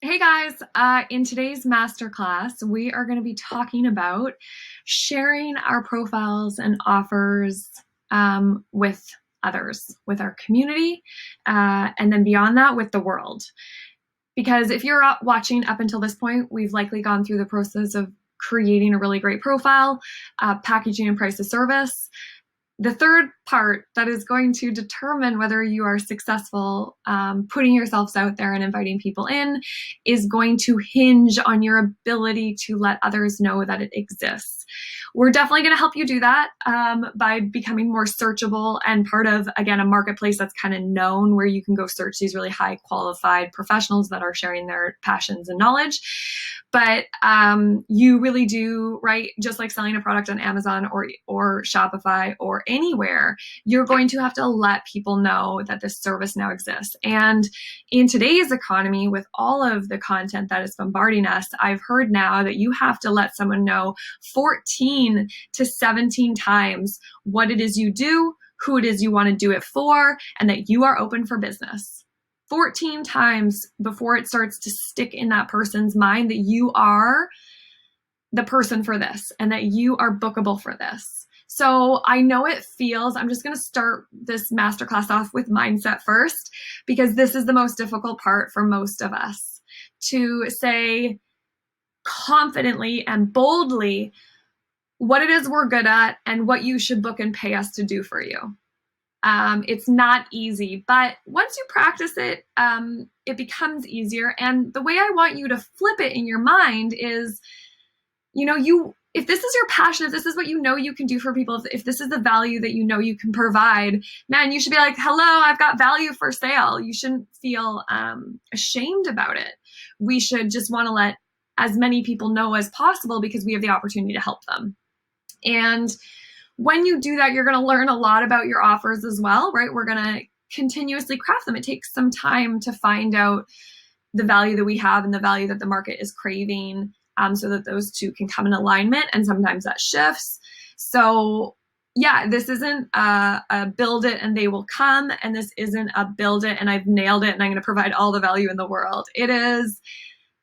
Hey guys, in today's masterclass, we are going to be talking about sharing our profiles and offers with others, with our community, and then beyond that, with the world. Because if you're watching up until this point, we've likely gone through the process of creating a really great profile, packaging and price of service. The third part that is going to determine whether you are successful putting yourselves out there and inviting people in is going to hinge on your ability to let others know that it exists. We're definitely going to help you do that by becoming more searchable and part of, again, a marketplace that's kind of known where you can go search these really high qualified professionals that are sharing their passions and knowledge. But you really do, right? Just like selling a product on Amazon or Shopify or anywhere, you're going to have to let people know that this service now exists. And in today's economy, with all of the content that is bombarding us, I've heard now that you have to let someone know 14 to 17 times what it is you do, who it is you want to do it for, and that you are open for business. 14 times before it starts to stick in that person's mind that you are the person for this and that you are bookable for this. So I know it feels, I'm just going to start this masterclass off with mindset first, because this is the most difficult part for most of us, to say confidently and boldly what it is we're good at and what you should book and pay us to do for you. It's not easy, but once you practice it, it becomes easier. And the way I want you to flip it in your mind is, if this is your passion, if this is what you know you can do for people, if this is the value that you know you can provide, man, you should be like, hello, I've got value for sale. You shouldn't feel ashamed about it. We should just want to let as many people know as possible because we have the opportunity to help them. And when you do that, you're going to learn a lot about your offers as well, right? We're going to continuously craft them. It takes some time to find out the value that we have and the value that the market is craving, so that those two can come in alignment. And sometimes that shifts. So yeah, this isn't a build it and they will come. And this isn't a build it and I've nailed it and I'm going to provide all the value in the world. It is,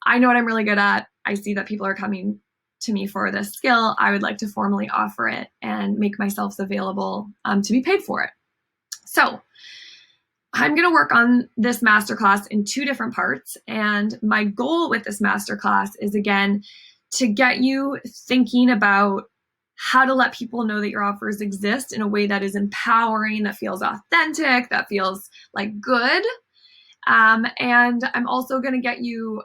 I know what I'm really good at. I see that people are coming to me for this skill. I would like to formally offer it and make myself available to be paid for it. So I'm going to work on this masterclass in two different parts. And my goal with this masterclass is, again, to get you thinking about how to let people know that your offers exist in a way that is empowering, that feels authentic, that feels like good. And I'm also going to get you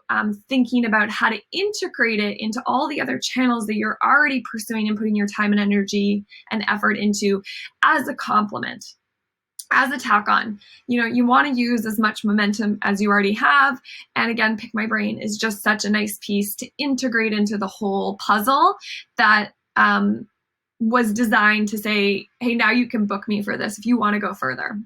thinking about how to integrate it into all the other channels that you're already pursuing and putting your time and energy and effort into as a complement, as a tack on. You want to use as much momentum as you already have. And again, Pick My Brain is just such a nice piece to integrate into the whole puzzle that was designed to say, hey, now you can book me for this if you want to go further.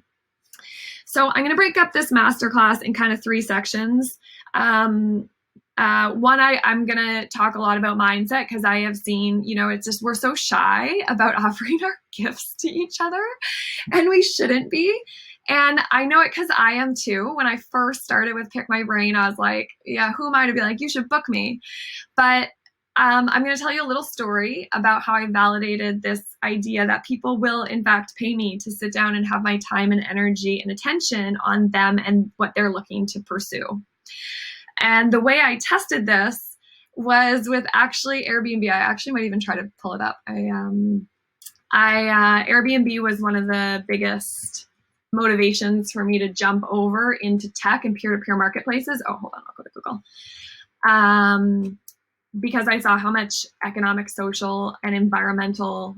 So I'm going to break up this masterclass in kind of three sections. One, I'm going to talk a lot about mindset because I have seen, it's just we're so shy about offering our gifts to each other, and we shouldn't be. And I know it because I am too. When I first started with Pick My Brain, I was like, yeah, who am I to be like, you should book me? But I'm going to tell you a little story about how I validated this idea that people will, in fact, pay me to sit down and have my time and energy and attention on them and what they're looking to pursue. And the way I tested this was with actually Airbnb. I actually might even try to pull it up. Airbnb was one of the biggest motivations for me to jump over into tech and peer-to-peer marketplaces. Oh, hold on, I'll go to Google. Because I saw how much economic, social, and environmental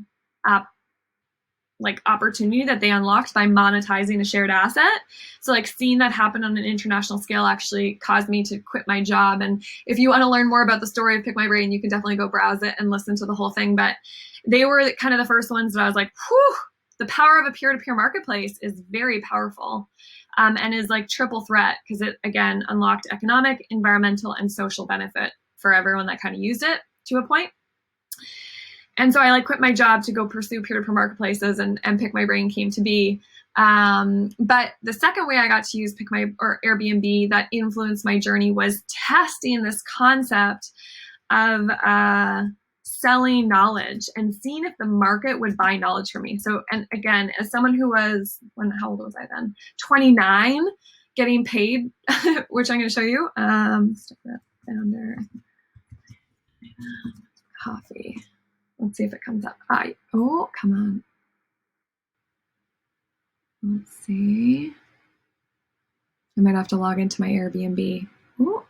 opportunity that they unlocked by monetizing a shared asset. So seeing that happen on an international scale actually caused me to quit my job. And if you want to learn more about the story of Pick My Brain, you can definitely go browse it and listen to the whole thing. But they were kind of the first ones that I was like, whew, the power of a peer-to-peer marketplace is very powerful. And is like triple threat because it, again, unlocked economic, environmental, and social benefit for everyone that kind of used it to a point. And so I quit my job to go pursue peer-to-peer marketplaces, and Pick My Brain came to be. But the second way I got to use Airbnb that influenced my journey was testing this concept of selling knowledge and seeing if the market would buy knowledge from me. So, and again, as someone who was, how old was I then? 29, getting paid, which I'm going to show you. Stick that founder. Coffee. Let's see if it comes up. Oh, come on. Let's see. I might have to log into my Airbnb. Ooh.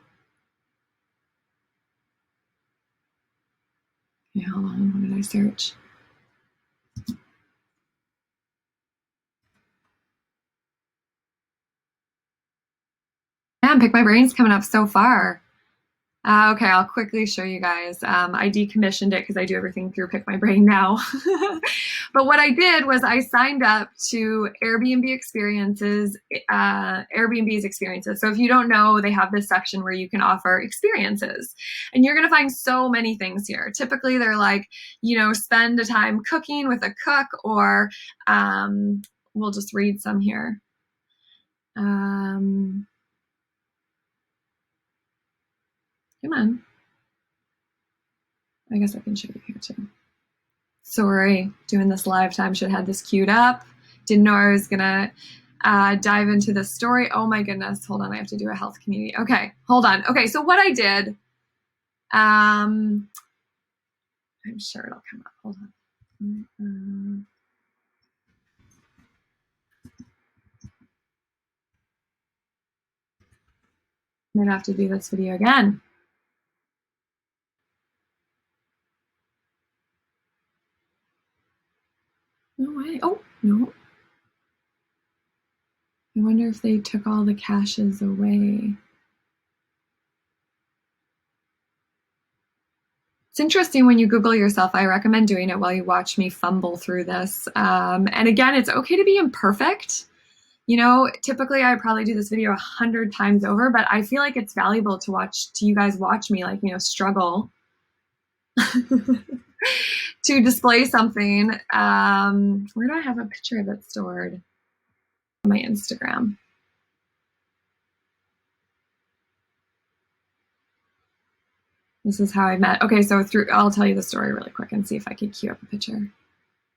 Okay, hold on. What did I search? Man, Pick My Brain's coming up so far. Okay, I'll quickly show you guys. I decommissioned it because I do everything through Pick My Brain now. But what I did was I signed up to Airbnb's experiences. So if you don't know, they have this section where you can offer experiences. And you're going to find so many things here. Typically, they're like, spend a time cooking with a cook, or we'll just read some here. Come on. I guess I can show you here too. Sorry, doing this live time. Should have had this queued up. Didn't know I was gonna dive into this story. Oh my goodness. Hold on, I have to do a health community. Okay, hold on. Okay, so what I did, I'm sure it'll come up. Hold on. I'm gonna have to do this video again. No way. Oh, no. I wonder if they took all the caches away. It's interesting when you Google yourself. I recommend doing it while you watch me fumble through this. And again, it's okay to be imperfect. Typically I probably do this video 100 times over, but I feel like it's valuable to you guys watch me struggle to display something. Where do I have a picture of it stored? On my Instagram. This is how I met. Okay, so I'll tell you the story really quick and see if I could cue up a picture.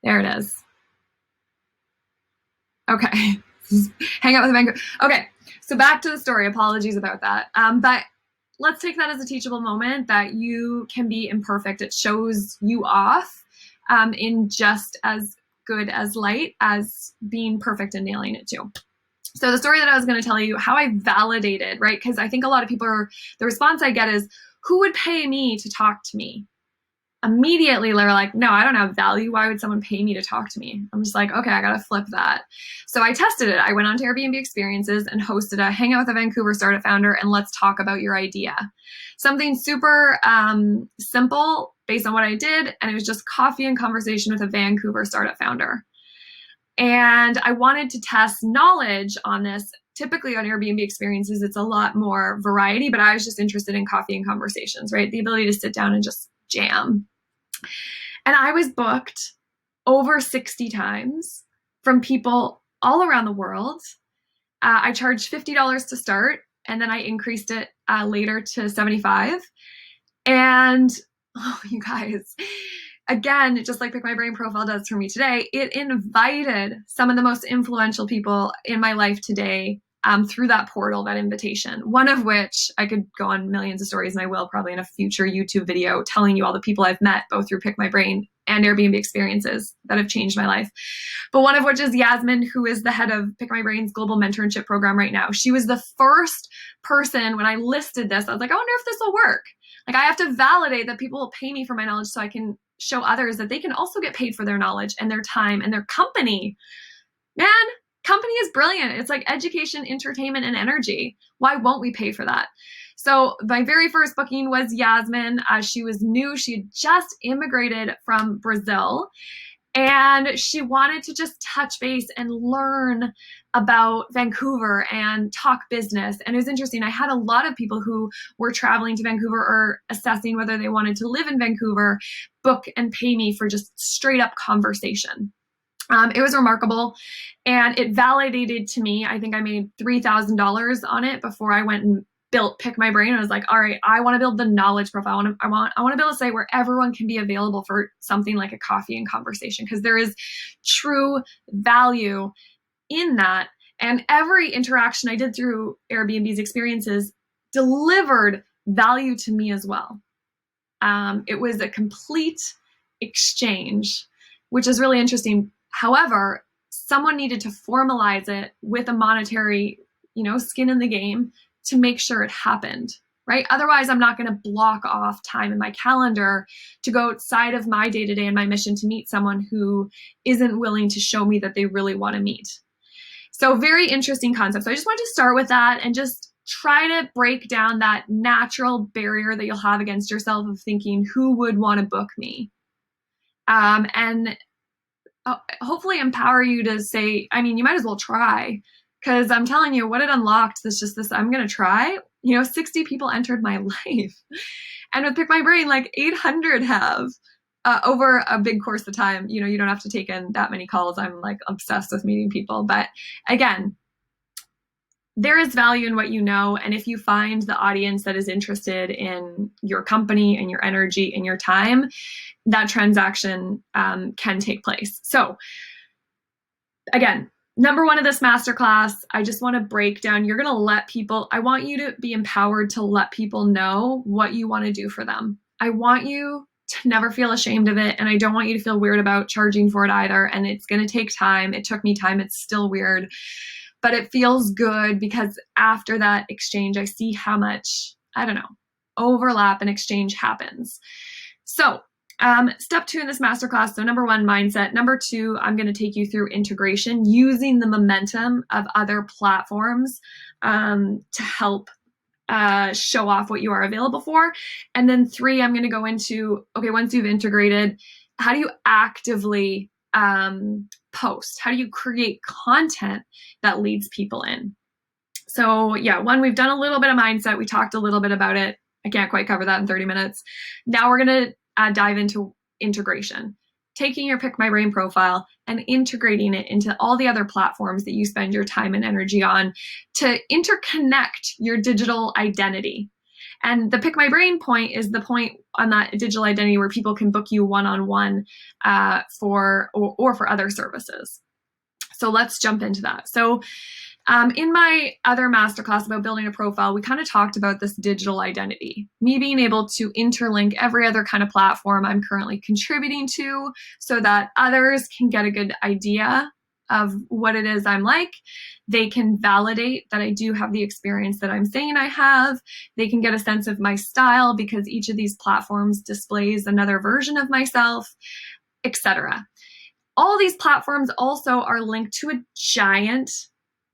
There it is. Okay. Hang out with Vancouver. Okay, so back to the story. Apologies about that. But let's take that as a teachable moment that you can be imperfect. It shows you off in just as good as light as being perfect and nailing it too. So the story that I was going to tell you, how I validated, right? Because I think a lot of people the response I get is, who would pay me to talk to me? Immediately they're like, no, I don't have value. Why would someone pay me to talk to me? I'm just like, okay, I got to flip that. So I tested it. I went on to Airbnb Experiences and hosted a Hangout with a Vancouver Startup Founder and let's talk about your idea. Something super simple based on what I did. And it was just coffee and conversation with a Vancouver startup founder. And I wanted to test knowledge on this. Typically on Airbnb Experiences, it's a lot more variety, but I was just interested in coffee and conversations, right? The ability to sit down and just jam. And I was booked over 60 times from people all around the world. I charged $50 to start, and then I increased it later to $75. And you guys, again, just like Pick My Brain profile does for me today, it invited some of the most influential people in my life today through that portal, that invitation. One of which I could go on millions of stories, and I will probably in a future YouTube video telling you all the people I've met both through Pick My Brain and Airbnb Experiences that have changed my life. But one of which is Yasmin, who is the head of Pick My Brain's global mentorship program right now. She was the first person when I listed this. I was like, I wonder if this will work. Like, I have to validate that people will pay me for my knowledge so I can show others that they can also get paid for their knowledge and their time and their company. Man, company is brilliant. It's like education, entertainment, and energy. Why won't we pay for that? So my very first booking was Yasmin. She was new. She had just immigrated from Brazil. And she wanted to just touch base and learn about Vancouver and talk business. And it was interesting. I had a lot of people who were traveling to Vancouver or assessing whether they wanted to live in Vancouver, book and pay me for just straight up conversation. It was remarkable, and it validated to me. I think I made $3,000 on it before I went and pick my brain. I was like, all right, I want to build the knowledge profile. I want to build a site where everyone can be available for something like a coffee and conversation, because there is true value in that. And every interaction I did through Airbnb's experiences delivered value to me as well. It was a complete exchange, which is really interesting. However, someone needed to formalize it with a monetary, skin in the game to make sure it happened, right? Otherwise, I'm not going to block off time in my calendar to go outside of my day-to-day and my mission to meet someone who isn't willing to show me that they really want to meet. So very interesting concept. So I just wanted to start with that and just try to break down that natural barrier that you'll have against yourself of thinking, who would want to book me? And hopefully empower you to say, you might as well try, because I'm telling you what it unlocked. This I'm going to try. 60 people entered my life, and with Pick My Brain, like 800 have over a big course of time. You don't have to take in that many calls. I'm like obsessed with meeting people. But again, there is value in what you know. And if you find the audience that is interested in your company and your energy and your time, that transaction can take place. So again, number one of this masterclass, I just want to break down. You're going to let people, I want you to be empowered to let people know what you want to do for them. I want you to never feel ashamed of it. And I don't want you to feel weird about charging for it either. And it's going to take time. It took me time. It's still weird, but it feels good, because after that exchange, I see how much, overlap and exchange happens. So step 2 in this masterclass. So number 1, mindset. Number 2, I'm going to take you through integration, using the momentum of other platforms to help show off what you are available for. And then 3, I'm going to go into, okay, once you've integrated, how do you actively post? How do you create content that leads people in? So yeah, 1, we've done a little bit of mindset. We talked a little bit about it. I can't quite cover that in 30 minutes. Now we're going to dive into integration, taking your Pick My Brain profile and integrating it into all the other platforms that you spend your time and energy on to interconnect your digital identity. And the Pick My Brain point is the point on that digital identity where people can book you one-on-one for other services. So let's jump into that. So in my other masterclass about building a profile, we kind of talked about this digital identity, me being able to interlink every other kind of platform I'm currently contributing to so that others can get a good idea of what it is I'm like. They can validate that I do have the experience that I'm saying I have. They can get a sense of my style because each of these platforms displays another version of myself, etc. All these platforms also are linked to a giant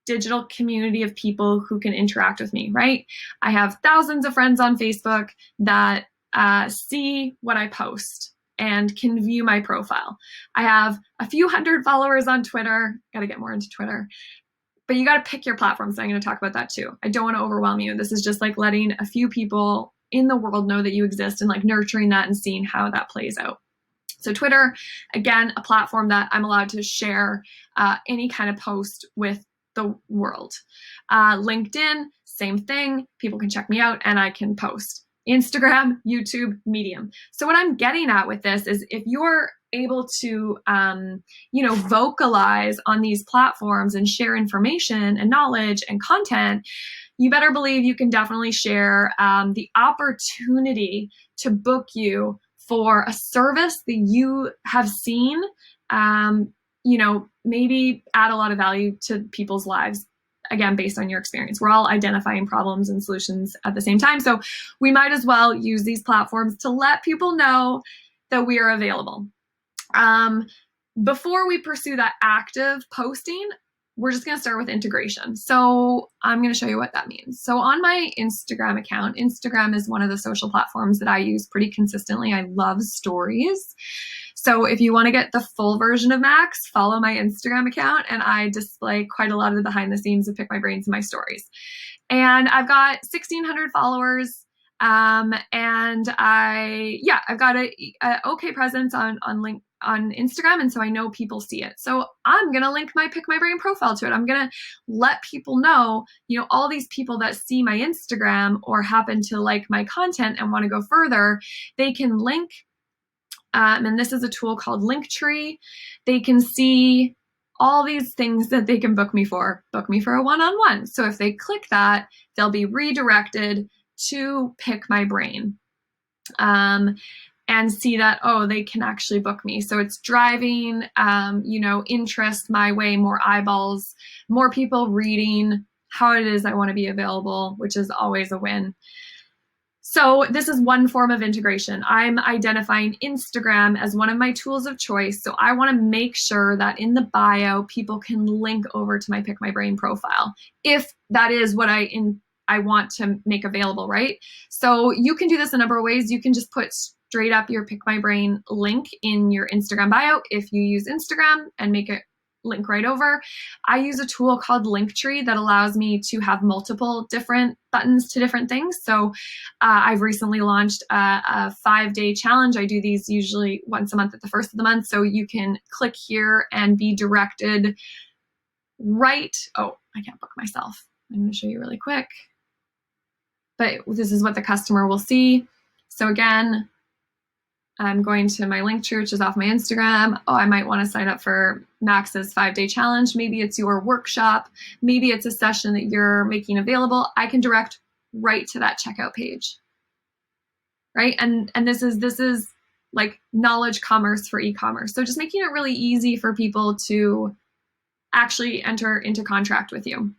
digital community of people who can interact with me, right? I have thousands of friends on Facebook that see what I post and can view my profile. I have a few hundred followers on Twitter. Got to get more into Twitter. But you got to pick your platform. So I'm going to talk about that too. I don't want to overwhelm you. This is just like letting a few people in the world know that you exist and like nurturing that and seeing how that plays out. So Twitter, again, a platform that I'm allowed to share any kind of post with the world. LinkedIn, same thing. People can check me out and I can post. Instagram, YouTube, Medium. So what I'm getting at with this is if you're able to, vocalize on these platforms and share information and knowledge and content, you better believe you can definitely share the opportunity to book you for a service that you have seen, maybe add a lot of value to people's lives. Again, based on your experience. We're all identifying problems and solutions at the same time. So we might as well use these platforms to let people know that we are available. Before we pursue that active posting, we're just going to start with integration. So I'm going to show you what that means. So on my Instagram account, Instagram is one of the social platforms that I use pretty consistently. I love stories. So if you want to get the full version of Max, follow my Instagram account, and I display quite a lot of the behind the scenes of Pick My Brains in my stories. And I've got 1,600 followers. And I've got a okay presence on on Instagram. And so I know people see it. So I'm going to link my Pick My Brain profile to it. I'm going to let people know, all these people that see my Instagram or happen to like my content and want to go further, they can link. And this is a tool called Linktree. They can see all these things that they can book me for a one-on-one. So if they click that, they'll be redirected to Pick My Brain. And see that, they can actually book me. So it's driving, interest my way, more eyeballs, more people reading how it is I want to be available, which is always a win. So this is one form of integration. I'm identifying Instagram as one of my tools of choice. So I want to make sure that in the bio, people can link over to my Pick My Brain profile, if that is what I want to make available, right? So you can do this a number of ways. You can just put straight up your Pick My Brain link in your Instagram bio if you use Instagram and make it link right over. I use a tool called Linktree that allows me to have multiple different buttons to different things. So I've recently launched a 5-day challenge. I do these usually once a month at the first of the month. So you can click here and be directed right. Oh, I can't book myself. I'm going to show you really quick. But this is what the customer will see. So again, I'm going to my Linktree, which is off my Instagram. I might want to sign up for Max's 5-day challenge. Maybe it's your workshop. Maybe it's a session that you're making available. I can direct right to that checkout page, right? And this is like knowledge commerce for e-commerce. So just making it really easy for people to actually enter into contract with you.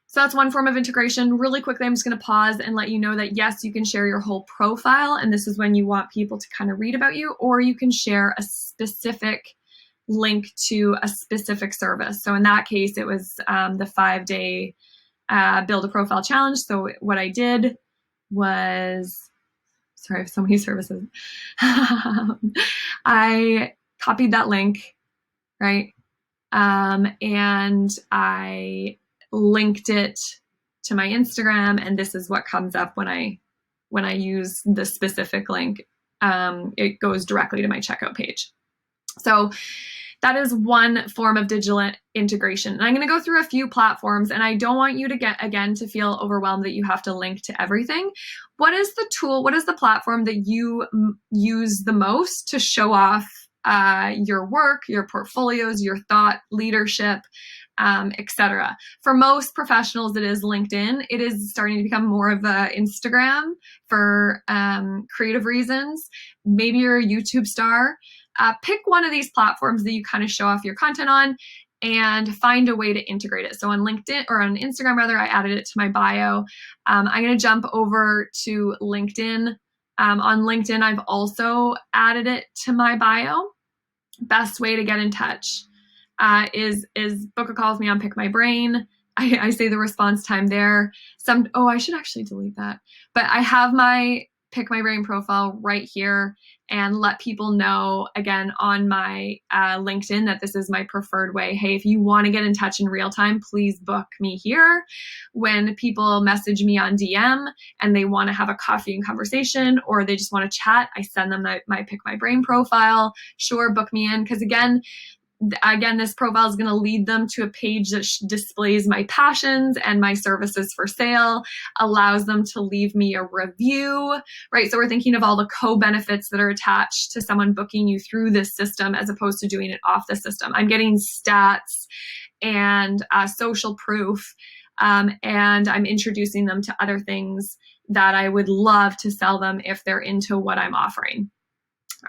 So that's one form of integration. Really quickly, I'm just going to pause and let you know that yes, you can share your whole profile, and this is when you want people to kind of read about you, or you can share a specific link to a specific service. So in that case, it was the 5-day build a profile challenge. So what I did was, sorry, I have so many services. I copied that link, right? And I linked it to my Instagram, and this is what comes up when I use the specific link. It goes directly to my checkout page. So that is one form of digital integration. And I'm going to go through a few platforms, and I don't want you to feel overwhelmed that you have to link to everything. What is the tool? What is the platform that you use the most to show off your work, your portfolios, your thought leadership, etc. For most professionals, it is LinkedIn. It is starting to become more of a Instagram for creative reasons. Maybe you're a YouTube star. Pick one of these platforms that you kind of show off your content on and find a way to integrate it. So on LinkedIn, or on Instagram rather, I added it to my bio. I'm going to jump over to LinkedIn. On LinkedIn, I've also added it to my bio. Best way to get in touch is book a call with me on Pick My Brain. I say the response time there. I should actually delete that. But I have my Pick My Brain profile right here, and let people know again on my LinkedIn that this is my preferred way. Hey, if you want to get in touch in real time, please book me here. When people message me on DM and they want to have a coffee and conversation, or they just want to chat, I send them my Pick My Brain profile. Sure, book me in, because again, this profile is going to lead them to a page that displays my passions and my services for sale, allows them to leave me a review, right? So we're thinking of all the co-benefits that are attached to someone booking you through this system as opposed to doing it off the system. I'm getting stats and social proof, and I'm introducing them to other things that I would love to sell them if they're into what I'm offering.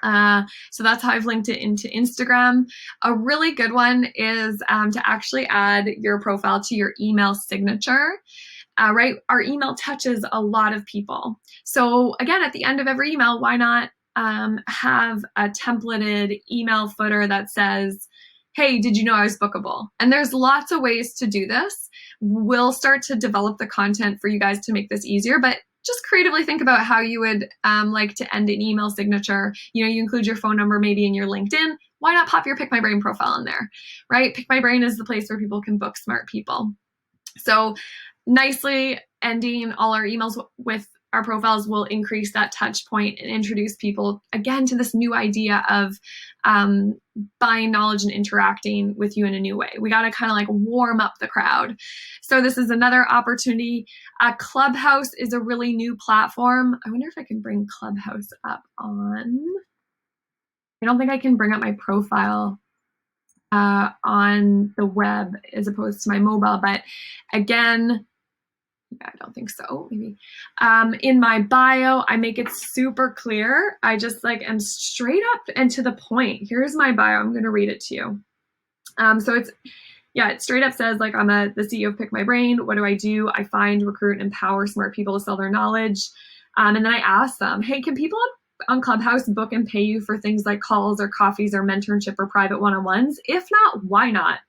So that's how I've linked it into Instagram. A really good one is to actually add your profile to your email signature. Right? Our email touches a lot of people. So again, at the end of every email, why not have a templated email footer that says, hey, did you know I was bookable? And there's lots of ways to do this. We'll start to develop the content for you guys to make this easier, but just creatively think about how you would like to end an email signature. You include your phone number maybe in your LinkedIn. Why not pop your Pick My Brain profile in there, right? Pick My Brain is the place where people can book smart people. So nicely ending all our emails with our profiles will increase that touch point and introduce people again to this new idea of buying knowledge and interacting with you in a new way. We got to kind of like warm up the crowd. So this is another opportunity. Clubhouse is a really new platform. I wonder if I can bring Clubhouse up on. I don't think I can bring up my profile on the web as opposed to my mobile, but again, I don't think so. Maybe in my bio, I make it super clear. I just like am straight up and to the point. Here's my bio. I'm going to read it to you. So it straight up says like I'm the CEO of Pick My Brain. What do? I find, recruit, and empower smart people to sell their knowledge. And then I ask them, hey, can people on Clubhouse book and pay you for things like calls or coffees or mentorship or private one-on-ones? If not, why not?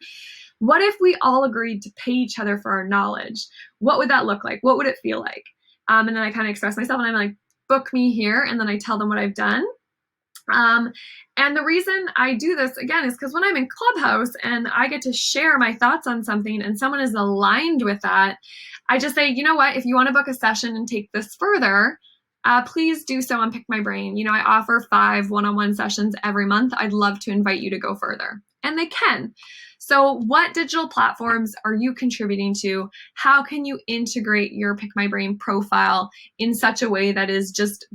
What if we all agreed to pay each other for our knowledge? What would that look like? What would it feel like? And then I kind of express myself and I'm like, book me here. And then I tell them what I've done. And the reason I do this again is because when I'm in Clubhouse and I get to share my thoughts on something and someone is aligned with that, I just say, you know what, if you want to book a session and take this further, please do so on Pick My Brain. You know, I offer 5 one-on-one sessions every month. I'd love to invite you to go further. And they can. So what digital platforms are you contributing to? How can you integrate your Pick My Brain profile in such a way that is just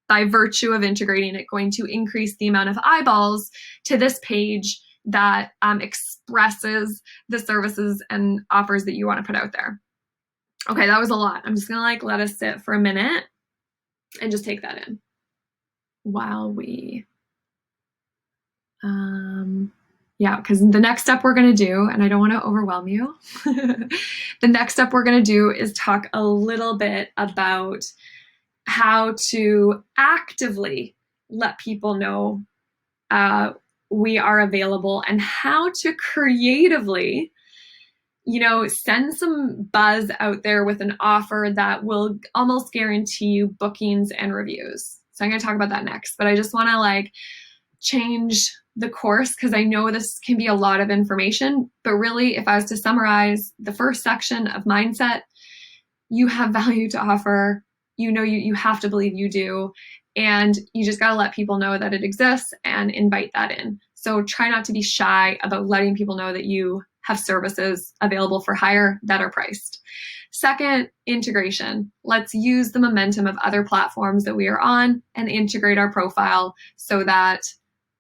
by virtue of integrating it going to increase the amount of eyeballs to this page that expresses the services and offers that you want to put out there? Okay, that was a lot. I'm just going to like let us sit for a minute and just take that in while we, because the next step we're going to do, and I don't want to overwhelm you, the next step we're going to do is talk a little bit about how to actively let people know we are available and how to creatively, you know, send some buzz out there with an offer that will almost guarantee you bookings and reviews. So I'm going to talk about that next, but I just want to like change the course because I know this can be a lot of information, but really if I was to summarize the first section of mindset, you have value to offer, you know, you have to believe you do, and you just got to let people know that it exists and invite that in. So try not to be shy about letting people know that you have services available for hire that are priced. Second, integration. Let's use the momentum of other platforms that we are on and integrate our profile so that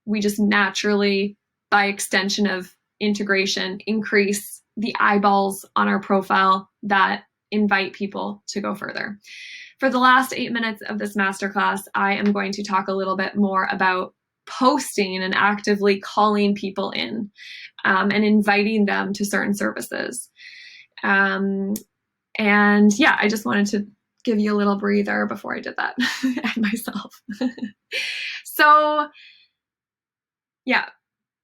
we just naturally, by extension of integration, increase the eyeballs on our profile that invite people to go further. For the last 8 minutes of this masterclass, I am going to talk a little bit more about posting and actively calling people in and inviting them to certain services. And yeah, I just wanted to give you a little breather before I did that and myself. So yeah,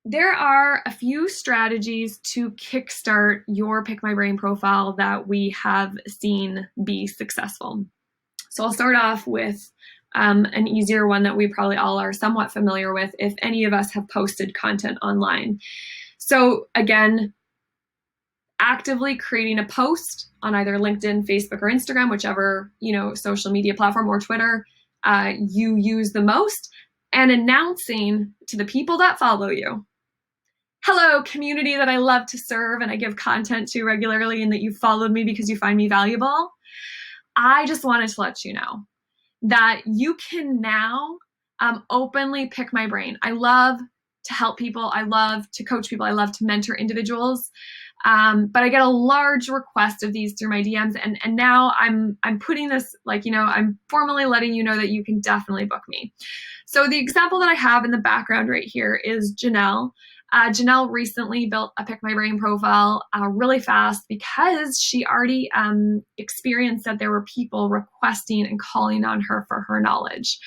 there are a few strategies to kickstart your Pick My Brain profile that we have seen be successful. So I'll start off with an easier one that we probably all are somewhat familiar with if any of us have posted content online. So again, actively creating a post on either LinkedIn, Facebook, or Instagram, whichever, you know, social media platform, or Twitter you use the most, and announcing to the people that follow you, hello, community that I love to serve and I give content to regularly and that you followed me because you find me valuable. I just wanted to let you know that you can now openly pick my brain. I love to help people. I love to coach people. I love to mentor individuals. But I get a large request of these through my DMs. And now I'm putting this, like, you know, I'm formally letting you know that you can definitely book me. So the example that I have in the background right here is Janelle. Janelle recently built a Pick My Brain profile really fast because she already experienced that there were people requesting and calling on her for her knowledge.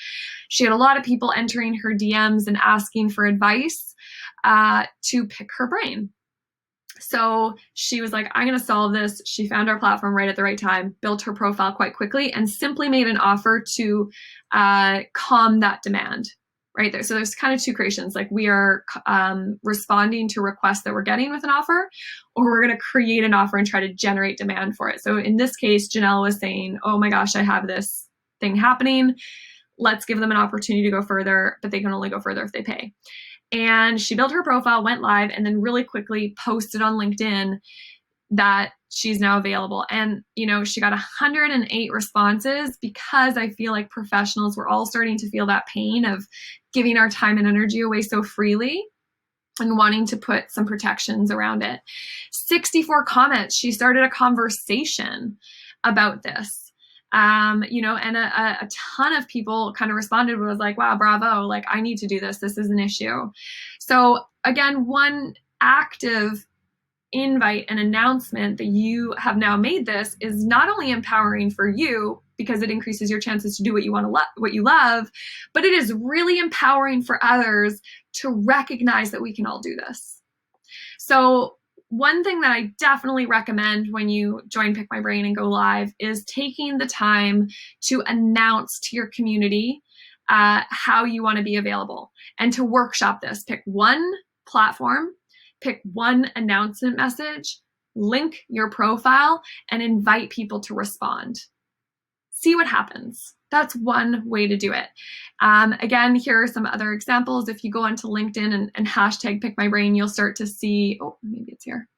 She had a lot of people entering her DMs and asking for advice to pick her brain. So she was like, I'm going to solve this. She found our platform right at the right time, built her profile quite quickly, and simply made an offer to calm that demand right there. So there's kind of two creations. Like, we are responding to requests that we're getting with an offer, or we're going to create an offer and try to generate demand for it. So in this case, Janelle was saying, oh my gosh, I have this thing happening. Let's give them an opportunity to go further, but they can only go further if they pay. And she built her profile, went live, and then really quickly posted on LinkedIn that she's now available. And, she got 108 responses because I feel like professionals were all starting to feel that pain of giving our time and energy away so freely and wanting to put some protections around it. 64 comments. She started a conversation about this. And a ton of people kind of responded, was like, wow, bravo. Like, I need to do this. This is an issue. So again, one active invite and announcement that you have now made this is not only empowering for you because it increases your chances to do what you want to what you love, but it is really empowering for others to recognize that we can all do this. So one thing that I definitely recommend when you join Pick My Brain and go live is taking the time to announce to your community how you want to be available and to workshop this. Pick one platform, pick one announcement message, link your profile, and invite people to respond. See what happens. That's one way to do it. Again, here are some other examples. If you go onto LinkedIn and hashtag Pick My Brain, you'll start to see, maybe it's here.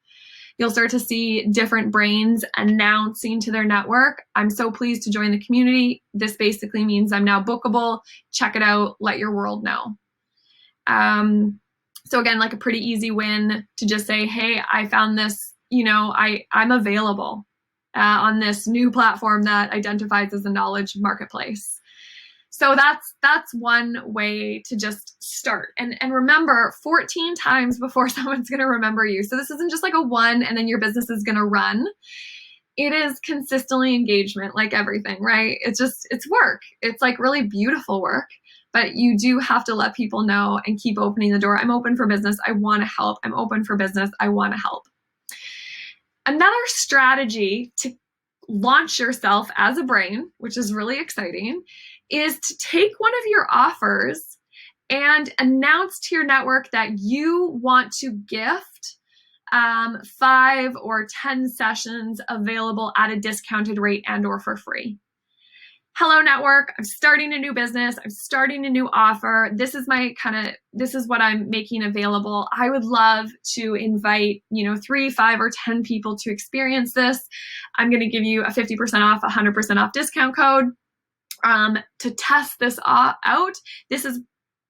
You'll start to see different brains announcing to their network, I'm so pleased to join the community. This basically means I'm now bookable. Check it out. Let your world know. So again, like a pretty easy win to just say, hey, I found this, I'm available on this new platform that identifies as a knowledge marketplace. So that's one way to just start. And remember, 14 times before someone's going to remember you. So this isn't just like a one and then your business is going to run. It is consistently engagement, like everything, right? It's work. It's like really beautiful work. But you do have to let people know and keep opening the door. I'm open for business. I want to help. I'm open for business. I want to help. Another strategy to launch yourself as a brain, which is really exciting, is to take one of your offers and announce to your network that you want to gift 5 or 10 sessions available at a discounted rate and or for free. Hello, network. I'm starting a new business. I'm starting a new offer. This is what I'm making available. I would love to invite, 3, 5, or 10 people to experience this. I'm going to give you a 50% off, 100% off discount code to test this out. This is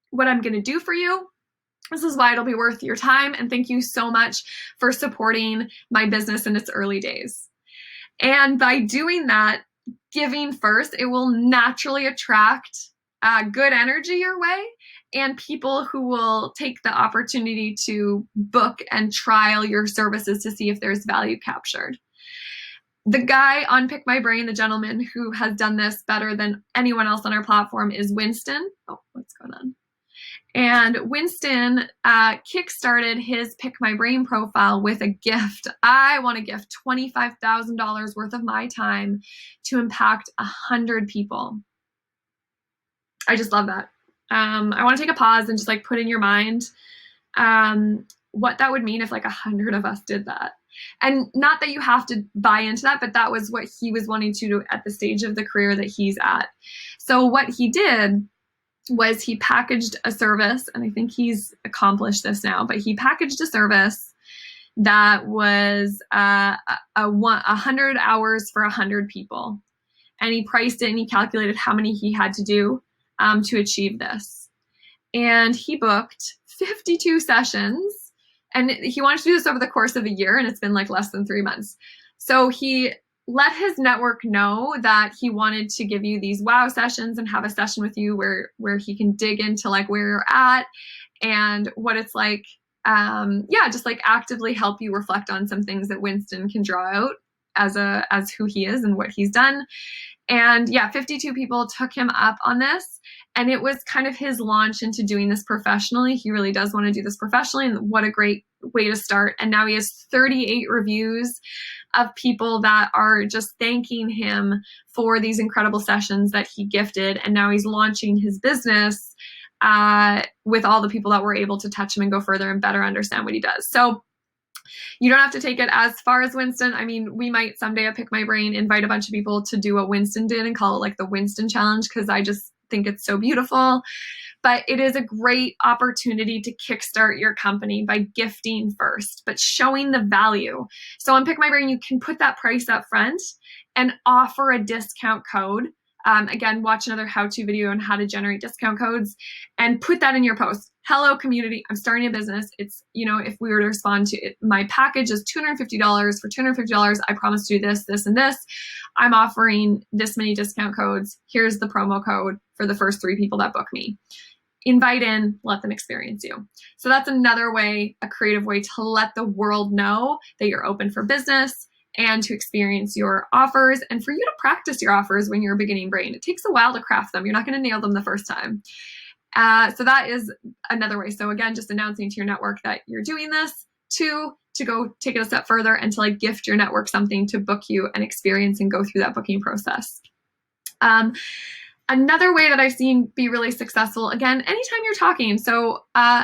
what I'm going to do for you. This is why it'll be worth your time. And thank you so much for supporting my business in its early days. And by doing that, giving first, it will naturally attract good energy your way and people who will take the opportunity to book and trial your services to see if there's value captured. The guy on Pick My Brain, the gentleman who has done this better than anyone else on our platform, is Winston. Oh, what's going on? And Winston kickstarted his Pick My Brain profile with a gift. I want to gift $25,000 worth of my time to impact 100 people. I just love that. I want to take a pause and just like put in your mind what that would mean if like 100 of us did that. And not that you have to buy into that, but that was what he was wanting to do at the stage of the career that he's at. So what he did was he packaged a service, and I think he's accomplished this now, but he packaged a service that was 100 hours for 100 people. And he priced it and he calculated how many he had to do to achieve this. And he booked 52 sessions, and he wanted to do this over the course of a year, and it's been like less than 3 months. So he let his network know that he wanted to give you these wow sessions and have a session with you where he can dig into like where you're at and what it's like. Just like actively help you reflect on some things that Winston can draw out as who he is and what he's done. And 52 people took him up on this. And it was kind of his launch into doing this professionally. He really does want to do this professionally, and what a great way to start. And now he has 38 reviews of people that are just thanking him for these incredible sessions that he gifted. And now he's launching his business with all the people that were able to touch him and go further and better understand what he does. So You don't have to take it as far as Winston. I mean, we might someday at Pick My Brain invite a bunch of people to do what Winston did and call it like the Winston Challenge, because I just think it's so beautiful. But it is a great opportunity to kickstart your company by gifting first, but showing the value. So on Pick My Brain, you can put that price up front and offer a discount code. Again, watch another how-to video on how to generate discount codes and put that in your post. Hello, community. I'm starting a business. It's, if we were to respond to it, my package is $250. For $250, I promise to do this, this, and this. I'm offering this many discount codes. Here's the promo code for the first 3 people that book me. Invite in, let them experience you. So that's another way, a creative way to let the world know that you're open for business and to experience your offers and for you to practice your offers when you're a beginning brain. It takes a while to craft them. You're not going to nail them the first time. So that is another way. So again, just announcing to your network that you're doing this. 2, to go take it a step further and to like gift your network something to book you and experience and go through that booking process. Another way that I've seen be really successful, again, anytime you're talking. So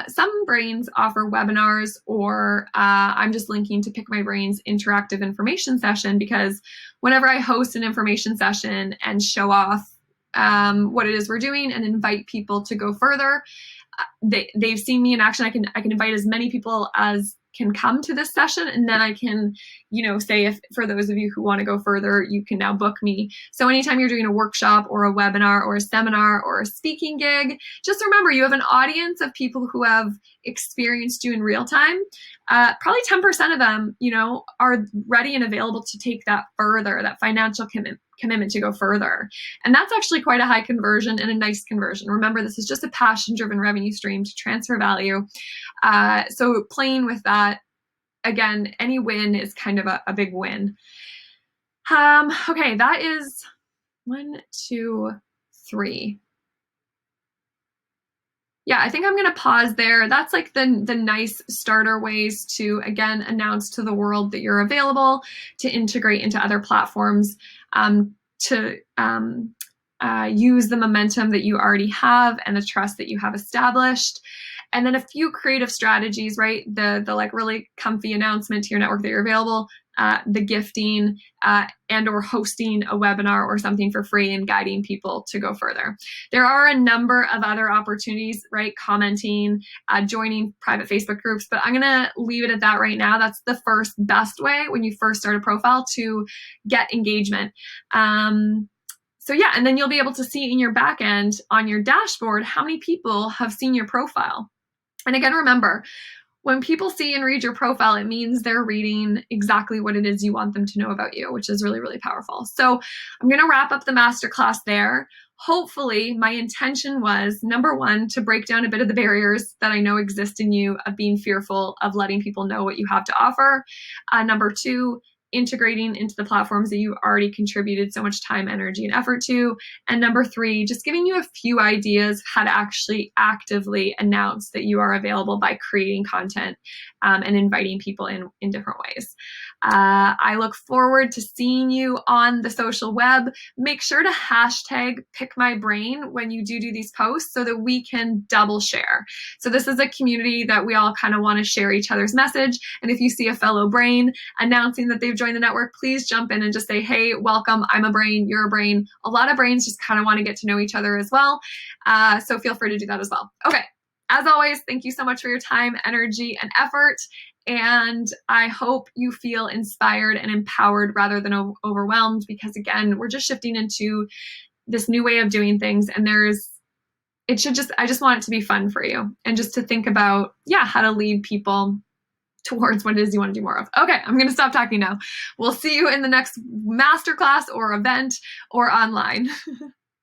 some brains offer webinars, or I'm just linking to Pick My Brain's interactive information session, because whenever I host an information session and show off what it is we're doing and invite people to go further, they've seen me in action. I can invite as many people as can come to this session, and then I can, say, if for those of you who want to go further, you can now book me. So anytime you're doing a workshop or a webinar or a seminar or a speaking gig, just remember you have an audience of people who have experienced you in real time. Probably 10% of them, are ready and available to take that further, that financial commitment to go further. And that's actually quite a high conversion and a nice conversion. Remember, this is just a passion-driven revenue stream to transfer value. So playing with that, again, any win is kind of a big win. Okay, that is 1, 2, 3. Yeah, I think I'm going to pause there. That's like the nice starter ways to, again, announce to the world that you're available, to integrate into other platforms, to use the momentum that you already have and the trust that you have established. And then a few creative strategies, right? The like really comfy announcement to your network that you're available, the gifting, and or hosting a webinar or something for free and guiding people to go further. There are a number of other opportunities, right? Commenting, joining private Facebook groups, but I'm gonna leave it at that right now. That's the first best way when you first start a profile to get engagement. So yeah, and then you'll be able to see in your back end on your dashboard how many people have seen your profile. And again, remember, when people see and read your profile, it means they're reading exactly what it is you want them to know about you, which is really, really powerful. So I'm going to wrap up the masterclass there. Hopefully, my intention was, number 1, to break down a bit of the barriers that I know exist in you of being fearful of letting people know what you have to offer. Number 2, integrating into the platforms that you already contributed so much time, energy, and effort to. And number 3, just giving you a few ideas how to actually actively announce that you are available by creating content and inviting people in different ways. I look forward to seeing you on the social web. Make sure to hashtag Pick My Brain when you do these posts so that we can double share. So this is a community that we all kind of want to share each other's message. And if you see a fellow brain announcing that they've joined the network, please jump in and just say, hey, welcome, I'm a brain, you're a brain. A lot of brains just kind of want to get to know each other as well. So feel free to do that as well. Okay. As always, thank you so much for your time, energy, and effort. And I hope you feel inspired and empowered rather than overwhelmed, because again, we're just shifting into this new way of doing things. And I just want it to be fun for you and just to think about, how to lead people towards what it is you want to do more of. Okay, I'm going to stop talking now. We'll see you in the next masterclass or event or online.